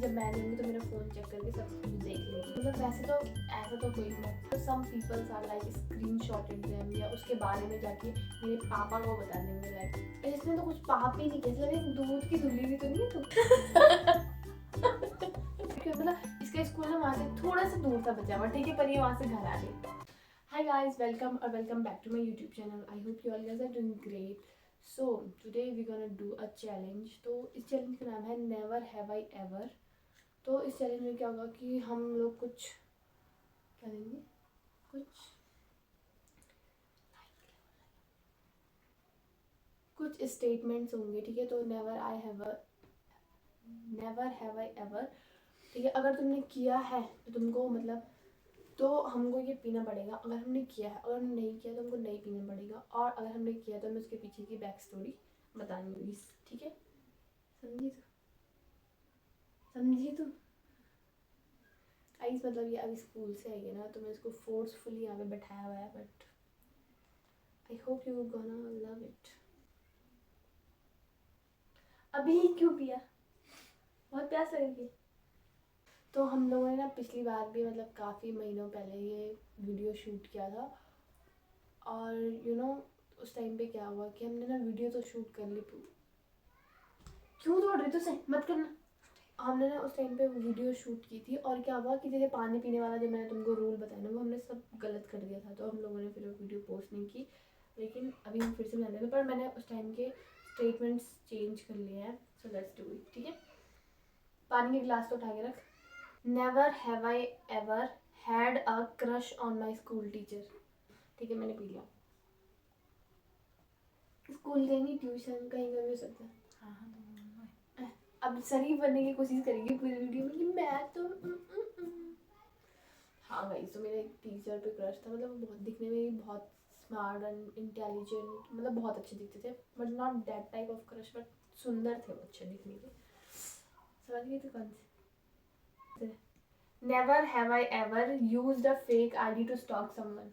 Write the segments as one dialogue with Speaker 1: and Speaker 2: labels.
Speaker 1: जब मैं नहीं होंगी तो मेरा फ़ोन चेक करके सब कुछ देख लेगी। मतलब वैसे तो ऐसा तो कोई नहीं, सम पीपल्स आर लाइक स्क्रीनशॉटेड देम या उसके बारे में जाके मेरे पापा को बता देंगे लाइक इसने तो कुछ पाप ही नहीं किया, मतलब एक दूध की धुली भी तो नहीं है तू। मतलब इसका स्कूल ना वहाँ से थोड़ा सा दूर था बचा हुआ, ठीक है, पर ये वहाँ से घर आ गई। Hi guys, welcome back to my YouTube channel. I hope you all guys are doing great. So today we're gonna do a challenge. तो इस चैलेंज का नाम है Never Have I Ever. तो इस चैलेंज में क्या होगा कि हम लोग कुछ क्या देंगे, कुछ स्टेटमेंट्स होंगे, ठीक है। तो नेवर हैव आई एवर, ठीक है। अगर तुमने किया है तो तुमको मतलब तो हमको ये पीना पड़ेगा, अगर हमने किया है, अगर नहीं किया तो हमको नहीं पीना पड़ेगा, और अगर हमने किया तो हमें उसके पीछे की बैक स्टोरी बतानी होगी, ठीक है। समझी तू आइस, मतलब ये अभी स्कूल से आई है ना, तो मैं इसको फोर्सफुली यहाँ पे बैठाया हुआ है, but I hope you gonna love it. अभी क्यों पिया, बहुत प्यास लगी। तो हम लोगों ने ना पिछली बार भी मतलब काफ़ी महीनों पहले ये वीडियो शूट किया था, और यू नो उस टाइम पे क्या हुआ कि हमने ना वीडियो तो शूट कर ली, क्यों तोड़ रही तुझसे मत करना। हमने ना उस टाइम पे वीडियो शूट की थी, और क्या हुआ कि जैसे पानी पीने वाला जो मैंने तुमको रूल बताया ना, वो हमने सब गलत कर दिया था, तो हम लोगों ने फिर वो वीडियो पोस्ट नहीं की। लेकिन अभी हम फिर से बनाने लगे, पर मैंने उस टाइम के स्टेटमेंट्स चेंज कर लिए हैं, सो लेट्स डू इट, ठीक है। पानी के गिलास तो उठा के रख। Never have I ever had a crush on my school teacher, ठीक है, मैंने पी लिया। स्कूल गई नहीं, ट्यूशन कहीं का भी हो सकता है। हाँ, अब शरीफ बनने की कोशिश करेंगे पूरी वीडियो में कि मैं तो हाँ भाई, तो मेरे एक टीचर पे क्रश था, मतलब वो बहुत दिखने में भी बहुत स्मार्ट एंड इंटेलिजेंट, मतलब बहुत अच्छे दिखते थे, but not that type of crush, but सुंदर थे वो, अच्छे दिखने के। समझ गई तो कौन से। Never have I ever used a fake ID to stalk someone.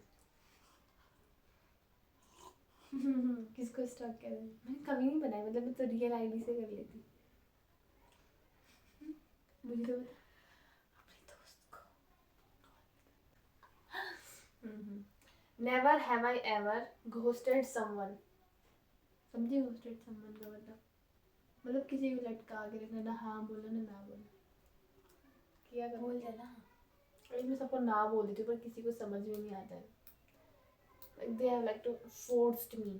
Speaker 1: किसको स्टॉक कर रहे हैं, मैंने कभी नहीं बनाया, मतलब मैं तो रियल आईडी से कर लेती। मुझे तो अपने दोस्त को। Never have I ever ghosted someone. समझी घोस्टेड समवन का मतलब किसी को लटका के रखना, ना हाँ बोलना ना बोलना, किया कर बोल देना। अरे मैं सबको ना बोल देती हूँ, पर किसी को समझ में नहीं आता है, like they have like to forced me.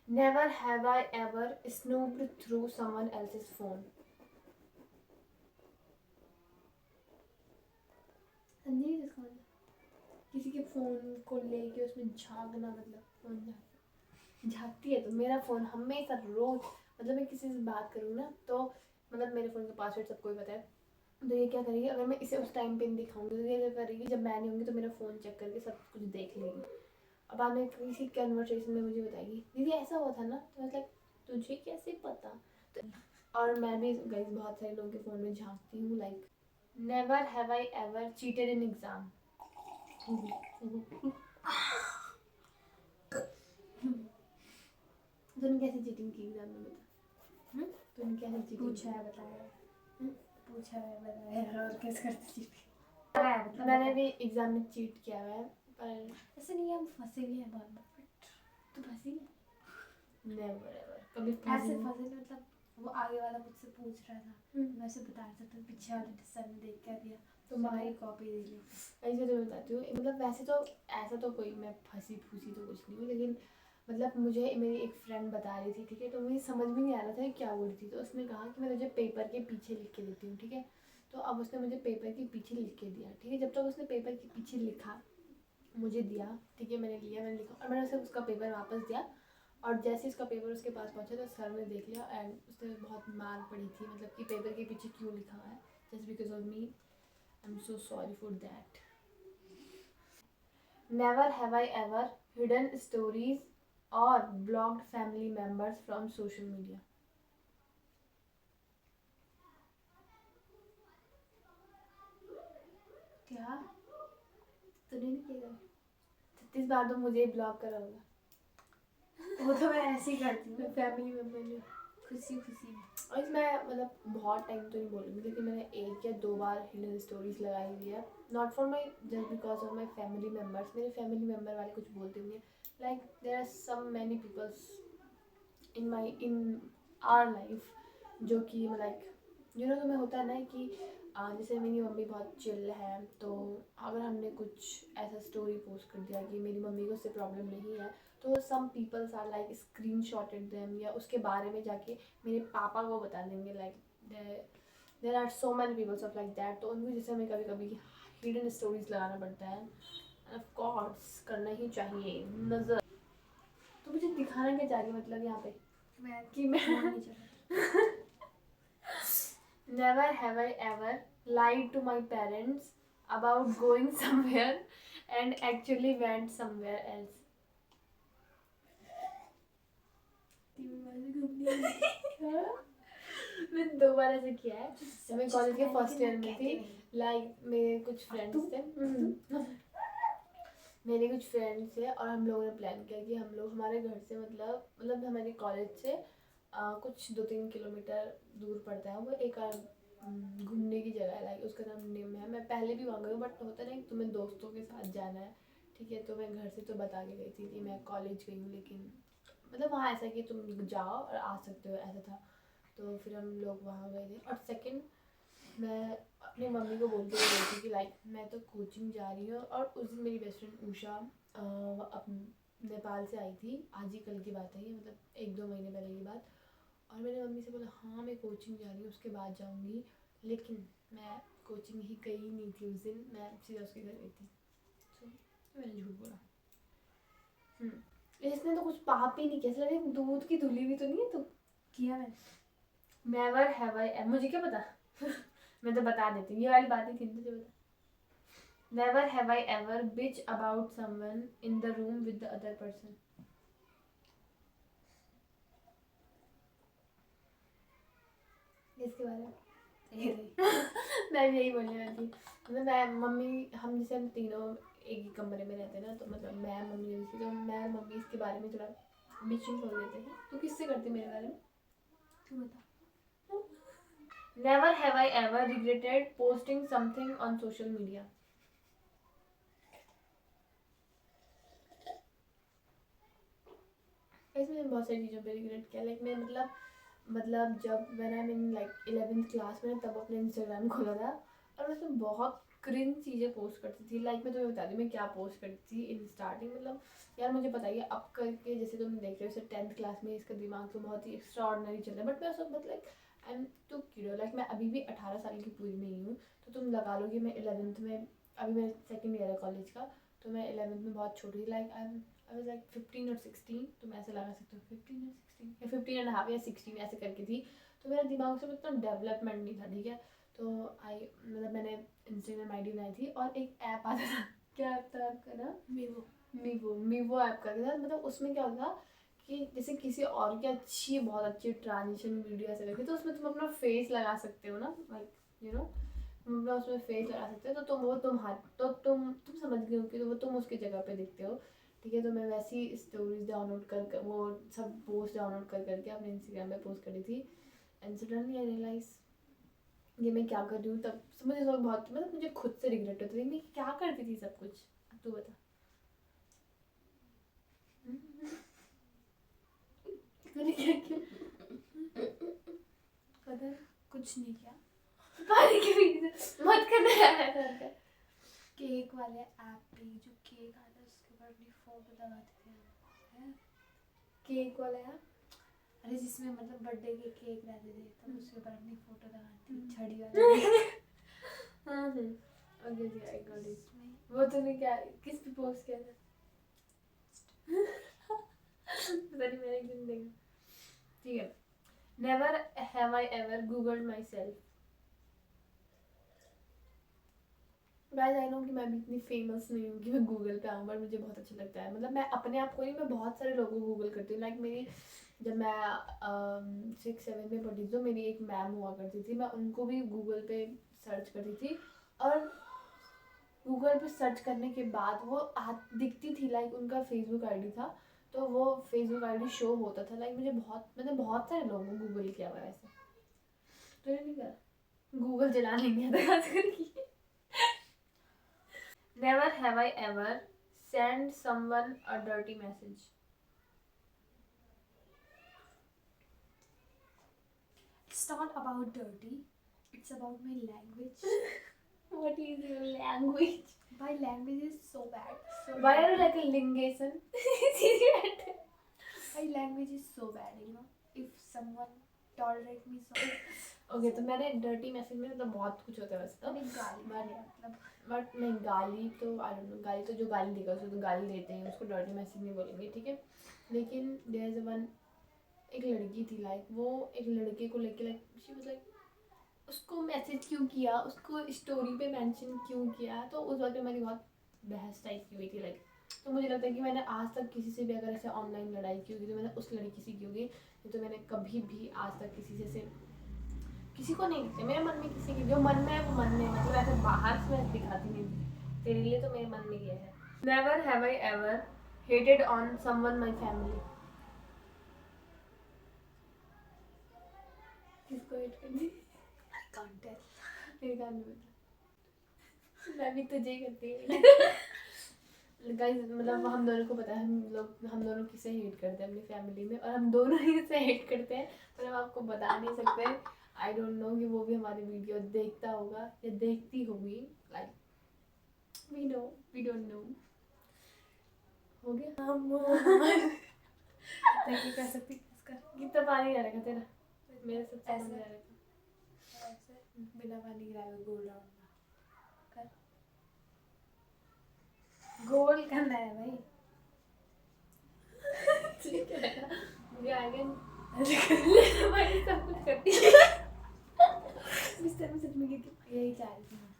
Speaker 1: Never have I ever snooped through someone else's phone. समझी इसका मतलब, किसी के फ़ोन को लेके उसमें झांकना, मतलब फ़ोन झांकती है तो मेरा फ़ोन हमेशा रोज़, मतलब मैं किसी से बात करूँ ना तो मतलब मेरे फ़ोन का पासवर्ड सबको ही पता है, तो ये क्या करेगी, अगर मैं इसे उस टाइम पे नहीं दिखाऊंगी तो ये क्या करेगी, जब मैं नहीं होंगी तो मेरा फ़ोन चेक करके सब कुछ देख लेगी। अब बाद में किसी कन्वर्सेशन में मुझे बताएगी दीदी ऐसा हुआ था ना, तो मतलब तुझे कैसे पता। तो और मैं भी गाइस बहुत सारे लोगों के फ़ोन में झांकती हूँ, like never have I ever cheated in exam. तुमने कैसे चीटिंग की एग्जाम में, बता। तुमने कैसे चीटिंग
Speaker 2: पूछा है बताया, पूछा है बताया, और कैसे करते चीटिंग।
Speaker 1: मैंने भी एग्जाम में चीट किया हुआ है, पर
Speaker 2: ऐसे नहीं, हम फंसेंगे बहुत बार।
Speaker 1: तो फंसी नेवर एवर कभी
Speaker 2: ऐसे
Speaker 1: फंसी
Speaker 2: फंसे मतलब वो आगे वाला मुझसे पूछ रहा था, मैं उसे बता रहा था, पीछे वाले सर ने देख कर दिया तो हमारी कॉपी दे ली।
Speaker 1: ऐसे तो बताती हूँ, मतलब वैसे तो ऐसा तो कोई मैं फंसी फूसी तो कुछ नहीं हूँ, लेकिन मतलब मुझे मेरी एक फ्रेंड बता रही थी, ठीक है, तो मुझे समझ में नहीं आ रहा था क्या बोल रही थी, तो उसने कहा कि मैं तुझे पेपर के पीछे लिख के देती हूँ, ठीक है। तो अब उसने मुझे पेपर के पीछे लिख के दिया, ठीक है। जब तक उसने पेपर के पीछे लिखा मुझे दिया, ठीक है, मैंने लिया, मैंने लिखा, और मैंने उसे उसका पेपर वापस दिया, और जैसे उसका पेपर उसके पास पहुंचा तो सर ने देख लिया, एंड उसने बहुत मार पड़ी थी, मतलब कि पेपर के पीछे क्यों लिखा हुआ है, just because of me. I am so sorry for that. Never have I ever hidden stories और blocked family members from social media. क्या तूने नहीं किया, 36 बार तो मुझे ही ब्लॉक करा होगा।
Speaker 2: वो तो मैं ऐसे ही करती हूँ।
Speaker 1: फैमिली मेम्बर ने
Speaker 2: खुशी खुशी में।
Speaker 1: और इसमें मतलब बहुत टाइम तो नहीं बोलूँगी, लेकिन मैंने 1 या 2 बार हिडन स्टोरीज लगाई हुई है, not for my just because of my family members. मेरे फैमिली मेम्बर वाले कुछ बोलते नहीं हैं, like there are some many peoples in our life जो कि लाइक तुम्हें होता है ना कि जैसे मेरी मम्मी बहुत चिल है, तो अगर हमने कुछ ऐसा स्टोरी पोस्ट कर दिया कि मेरी मम्मी को उससे प्रॉब्लम नहीं है, तो some peoples are like screen shotted them या उसके बारे में जाके मेरे पापा को बता देंगे, like there are so many peoples of like that. तो उनको जैसे हमें कभी कभी हिडन स्टोरीज लगाना पड़ता है, ऑफ कोर्स करना ही चाहिए। नज़र तो मुझे दिखाना क्या चाहिए मतलब यहाँ पे कि मैं never have I ever lied to my parents about going somewhere and actually went somewhere else. मैं 2 बार ऐसे किया है जब मैं कॉलेज के फर्स्ट ईयर में थी। लाइक मेरे कुछ फ्रेंड्स थे मेरे कुछ फ्रेंड्स थे और हम लोगों ने प्लान किया कि हम लोग हमारे घर से मतलब हमारे कॉलेज से कुछ 2-3 किलोमीटर दूर पड़ता है वो एक घूमने की जगह है, लाइक उसका नाम निम है। मैं पहले भी वहाँ गई हूँ, बट होता नहीं तुम्हें दोस्तों के साथ जाना है, ठीक है। तो मैं घर से तो बता के गई थी कि मैं कॉलेज गई हूँ, लेकिन मतलब वहाँ ऐसा कि तुम जाओ और आ सकते हो, ऐसा था। तो फिर हम लोग वहाँ गए थे। और सेकंड, मैं अपनी मम्मी को बोलते हुए गई थी कि लाइक मैं तो कोचिंग जा रही हूँ। और उस दिन मेरी बेस्ट फ्रेंड उषा नेपाल से आई थी, आज ही कल की बात है ये, मतलब 1-2 महीने पहले की बात। और मैंने मम्मी से बोला हाँ मैं कोचिंग जा रही हूँ, उसके बाद जाऊँगी, लेकिन मैं कोचिंग ही गई नहीं थी उस दिन, मैं सीधा उसके घर गई थी। तो मैंने झूठ बोला। इसने तो कुछ पाप ही नहीं किया, ऐसा लगे दूध की धुली भी तो नहीं है तू।
Speaker 2: किया मैंने।
Speaker 1: नेवर हैव आई, मुझे क्या पता मैं तो बता देती हूँ, ये वाली बात ही थी, तुझे बता। Never have I ever bitch about someone in the room with the other person. इसके बारे में मैं भी यही बोलने वाली थी। मतलब मैं मम्मी, हम जैसे हम तीनों एक ही कमरे में रहते हैं ना, तो मतलब मैं मम्मी जैसी, तो मैं मम्मी इसके बारे में थोड़ा बिचिंग खोल देते हैं। तो किससे करती मेरे बारे में,
Speaker 2: तू बता।
Speaker 1: Never have I ever regretted posting something on social media. इसमें बहुत सारी चीज़ों पे रिग्रेट किया, लाइक मैं मतलब जब मैंने I mean like 11th class में तब अपने इंस्टाग्राम खोला था, और मैं उसमें बहुत क्रिंज चीज़ें पोस्ट करती थी। लाइक मैं तुम्हें बता दी मैं क्या पोस्ट करती थी इन स्टार्टिंग। मतलब यार मुझे बताइए अब करके, जैसे तुम देख रहे हो, जैसे 10th क्लास में इसका दिमाग तो बहुत ही एक्स्ट्राऑर्डिनरी चल रहा है, बट मैं सब like I am too kid, like मैं अभी भी 18 साल की पूरी नहीं हूँ। तो तुम लगा लो कि मैं 11th में, अभी मेरा 2nd ईयर है कॉलेज का, तो मैं 11th में बहुत छोटी, लाइक आई वाज लाइक 15 और 16, तुम ऐसे लगा सकते हो 15 और 16 या 15 एंड हाफ या 16 ऐसे करके थी। तो मेरा दिमाग से उतना डेवलपमेंट नहीं था, ठीक है। तो मतलब मैंने इंस्टाग्राम आईडी बनाई थी, और एक ऐप आता था क्या ऐप था आपका ना, मीवो ऐप का था। मतलब उसमें क्या होता था कि जैसे किसी और की बहुत अच्छी ट्रांजिशन वीडियो ऐसे करके, तो उसमें तुम अपना फेस लगा सकते हो ना, लाइक तुम अपना उसमें फेस लगा सकते हो, तो तुम समझ गए हो कि तो वो तुम उसकी जगह पे दिखते हो, ठीक है। तो मैं वैसी स्टोरीज डाउनलोड कर वो सब पोस्ट डाउनलोड कर करके अपने इंस्टाग्राम पे पोस्ट करी थी। एंड सडनली आई रियलाइज ये मैं क्या कर रही हूँ। तब मुझे सब बहुत, मतलब मुझे खुद से रिग्रेट होता था मैं क्या करती थी सब कुछ। अब तू बता। तूने क्या किया? पता है
Speaker 2: कुछ नहीं किया।
Speaker 1: पानी के पीछे मत करना है।
Speaker 2: केक वाले ऐप पे जो केक आता है उसके ऊपर अपनी फोटो लगाते थे हैं?
Speaker 1: केक वाला है,
Speaker 2: अरे जिसमें मतलब बर्थडे के केक रहते थे, तो उसके ऊपर अपनी फोटो लगाती थी, छड़ी वाला।
Speaker 1: हाँ ओके जी आई गॉट इट। वो तूने क्या किस पे पोस्ट किया था? पता नहीं, मैंने एक दिन देखा, ठीक है। Never have I ever googled my self. Guys I know कि मैं भी इतनी फेमस नहीं हूँ कि मैं गूगल पे आऊँ, बट मुझे बहुत अच्छा लगता है। मतलब मैं अपने आप को नहीं, मैं बहुत सारे लोगों को गूगल करती हूँ। लाइक मेरी, जब मैं 6-7 में पढ़ी थी, तो मेरी एक मैम हुआ करती थी, मैं उनको भी गूगल पे सर्च करती थी, और गूगल पे सर्च करने के बाद वो दिखती थी, लाइक उनका फेसबुक आईडी था, तो वो फेसबुक आईडी शो होता था। लाइक मुझे बहुत सारे लोगों को गूगल किया हुआ है वैसे। तो नहीं करा, गूगल चलाने नहीं आता खास करके। Never have I ever send someone a dirty message.
Speaker 2: It's not about dirty. It's about my language.
Speaker 1: What is your language?
Speaker 2: My language is so bad. So
Speaker 1: Why are
Speaker 2: bad.
Speaker 1: you like a linguation?
Speaker 2: My language is so bad, you know. If someone tolerate me so,
Speaker 1: okay तो मैंने dirty message में मतलब बहुत कुछ होता है वैसे तो,
Speaker 2: मैं गाली मारे मतलब
Speaker 1: बट नहीं गाली तो आई डोंट नो, गाली तो जो गाली देगा उसको तो गाली देते हैं, उसको डर्टी मैसेज नहीं बोलेंगे, ठीक है। लेकिन देयर इज वन, एक लड़की थी लाइक, वो एक लड़के को लेके लाइक शी वाज लाइक उसको मैसेज क्यों किया, उसको स्टोरी पे मेंशन क्यों किया, तो उस वक्त मेरी बहुत बहस टाइप की हुई थी लाइक। तो मुझे लगता है कि मैंने आज तक किसी से भी अगर ऐसे ऑनलाइन लड़ाई की होगी तो मैंने उस लड़की से की होगी, नहीं तो मैंने कभी भी आज तक किसी से किसी को नहीं किया। मेरे मन में किसी की जो मन में है वो मन में, मतलब ऐसे बाहर से मैं दिखाती नहीं, तेरे लिए तो मेरे मन में ये है। Never have I ever hated on someone my family. किसको हेट करनी?
Speaker 2: I can't tell.
Speaker 1: मेरे कान में बता, मैं भी तुझे ही करती हूँ। गाइस मतलब हम दोनों को पता है हम दोनों किसे हेट करते हैं अपनी फैमिली में, और हम दोनों ही से हेट करते हैं, पर हम आपको बता नहीं सकते। आई डोंट नो कि वो भी हमारी वीडियो देखता होगा या देखती होगी, लाइक वी डोंट नो। हो गया
Speaker 2: नहीं कर सकती इसका
Speaker 1: कितना पानी रह रखा तेरा, मेरे सब
Speaker 2: ऐसे?
Speaker 1: पानी रह रखा।
Speaker 2: ऐसे बिना पानी गिराए हुए गोल राउंड कर, गोल करना है भाई।
Speaker 1: ठीक है मुझे आगे भाई सब कुछ करती है। बिस्तर में सच में गिरती,
Speaker 2: यही चाह रही थी मैं।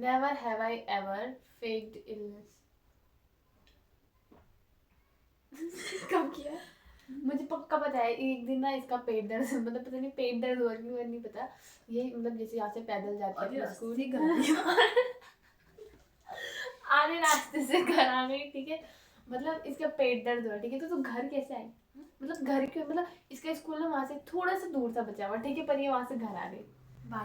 Speaker 1: Never have I ever faked illness. कब किया? मुझे पक्का पता है, एक दिन ना इसका पेट दर्द मतलब पता नहीं पेट दर्द हुआ कि नहीं पता, ये मतलब जैसे यहाँ से पैदल जाती है स्कूल आने रास्ते से घर आ गई, ठीक है, मतलब इसका पेट दर्द हुआ, ठीक है, तो तू घर कैसे आई, मतलब घर के मतलब इसका स्कूल ना वहाँ से थोड़ा सा दूर सा बचा हुआ, ठीक है, पर ये वहाँ से घर आ गई,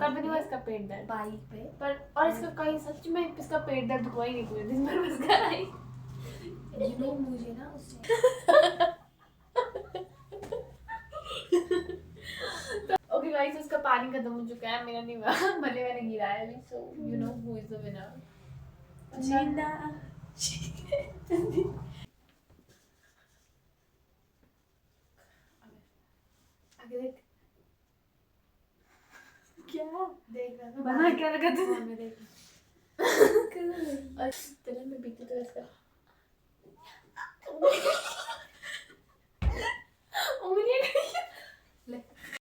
Speaker 1: तब नहीं हुआ इसका पेट दर्द
Speaker 2: बाइक पे
Speaker 1: पर, और इसका कहीं सच में इसका पेट दर्द हुआ ही नहीं पूरे दिन भर, बस घर आई।
Speaker 2: you know मुझे ना उस टाइम
Speaker 1: ओके गाइस उसका पानी खत्म हो चुका है, मेरा नहीं हुआ भले मैंने गिराया अभी, so you know who is the winner.
Speaker 2: जीना
Speaker 1: आगे देख
Speaker 2: क्या देख रहा था
Speaker 1: बना क्या रखा तूने?
Speaker 2: में देख
Speaker 1: तेरा मैं बीती तो इसका